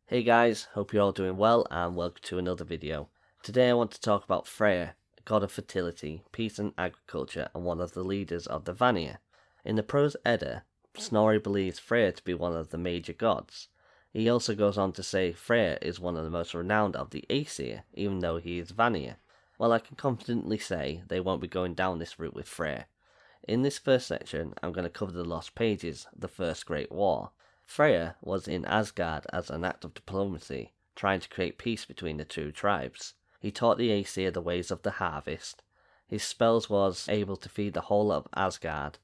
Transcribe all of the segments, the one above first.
Hey guys, hope you're all doing well and welcome to another video. Today I want to talk about Freyr, god of fertility, peace and agriculture and one of the leaders of the Vanir. In the Prose Edda, Snorri believes Freyr to be one of the major gods. He also goes on to say Freyr is one of the most renowned of the Aesir, even though he is Vanir. Well, I can confidently say they won't be going down this route with Freyr. In this first section, I'm going to cover the Lost Pages, the First Great War. Freyr was in Asgard as an act of diplomacy, trying to create peace between the two tribes. He taught the Aesir the ways of the harvest. His spells was able to feed the whole of Asgard.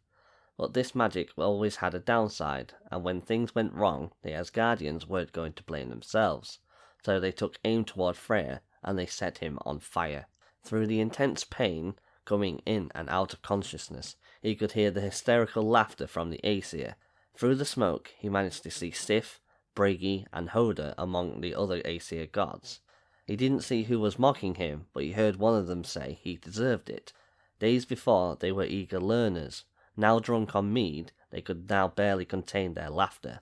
But this magic always had a downside, and when things went wrong, the Asgardians weren't going to blame themselves. So they took aim toward Freyr, and they set him on fire. Through the intense pain, coming in and out of consciousness, he could hear the hysterical laughter from the Aesir. Through the smoke, he managed to see Sif, Bragi, and Hoda among the other Aesir gods. He didn't see who was mocking him, but he heard one of them say he deserved it. Days before, they were eager learners. Now drunk on mead, they could now barely contain their laughter.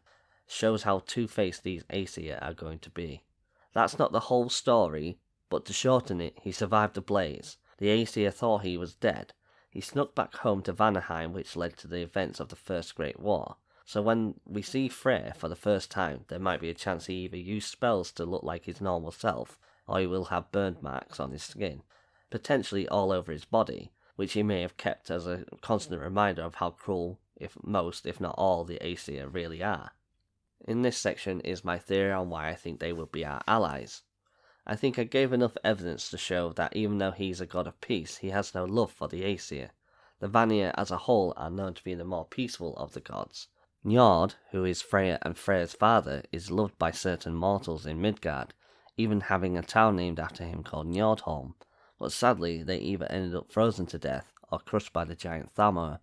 Shows how two-faced these Aesir are going to be. That's not the whole story, but to shorten it, he survived the blaze. The Aesir thought he was dead. He snuck back home to Vanaheim, which led to the events of the First Great War. So when we see Freyr for the first time, there might be a chance he either used spells to look like his normal self, or he will have burn marks on his skin, potentially all over his body, which he may have kept as a constant reminder of how cruel, if not all, the Aesir really are. In this section is my theory on why I think they will be our allies. I think I gave enough evidence to show that even though he's a god of peace, he has no love for the Aesir. The Vanir as a whole are known to be the more peaceful of the gods. Njord, who is Freyr and Freyr's father, is loved by certain mortals in Midgard, even having a town named after him called Njordholm, but sadly they either ended up frozen to death or crushed by the giant Thamur.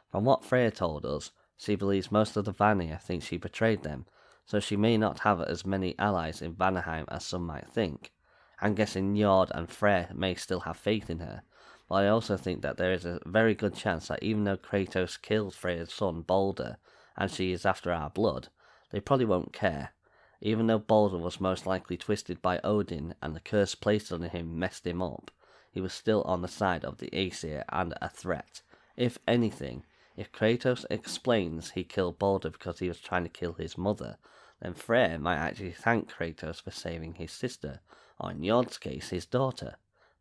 From what Freyr told us, she believes most of the Vanir think she betrayed them, so she may not have as many allies in Vanaheim as some might think. I'm guessing Njord and Freyr may still have faith in her, but I also think that there is a very good chance that even though Kratos killed Freyr's son Balder, and she is after our blood, they probably won't care. Even though Balder was most likely twisted by Odin and the curse placed on him messed him up, he was still on the side of the Aesir and a threat. If anything, if Kratos explains he killed Balder because he was trying to kill his mother, then Freyr might actually thank Kratos for saving his sister, or in Njord's case his daughter.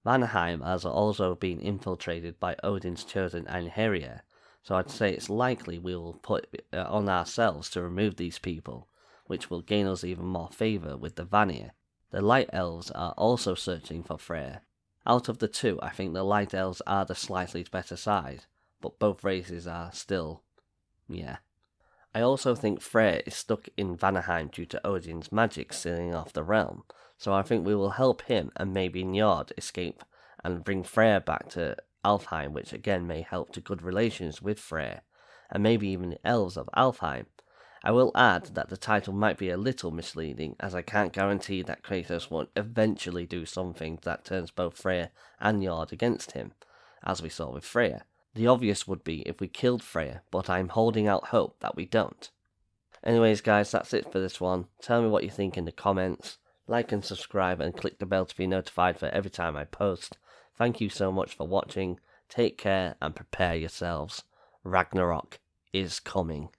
Vanaheim has also been infiltrated by Odin's chosen Einherjar, so I'd say it's likely we will put it on ourselves to remove these people, which will gain us even more favour with the Vanir. The Light Elves are also searching for Freyr. Out of the two, I think the Light Elves are the slightly better side, but both races are still, I also think Freyr is stuck in Vanaheim due to Odin's magic sealing off the realm, so I think we will help him and maybe Njord escape and bring Freyr back to Alfheim, which again may help to good relations with Freyr, and maybe even the Elves of Alfheim. I will add that the title might be a little misleading, as I can't guarantee that Kratos won't eventually do something that turns both Freyr and Njord against him, as we saw with Freyr. The obvious would be if we killed Freyr, but I'm holding out hope that we don't. Anyways guys, that's it for this one. Tell me what you think in the comments. Like and subscribe and click the bell to be notified for every time I post. Thank you so much for watching, take care and prepare yourselves. Ragnarok is coming.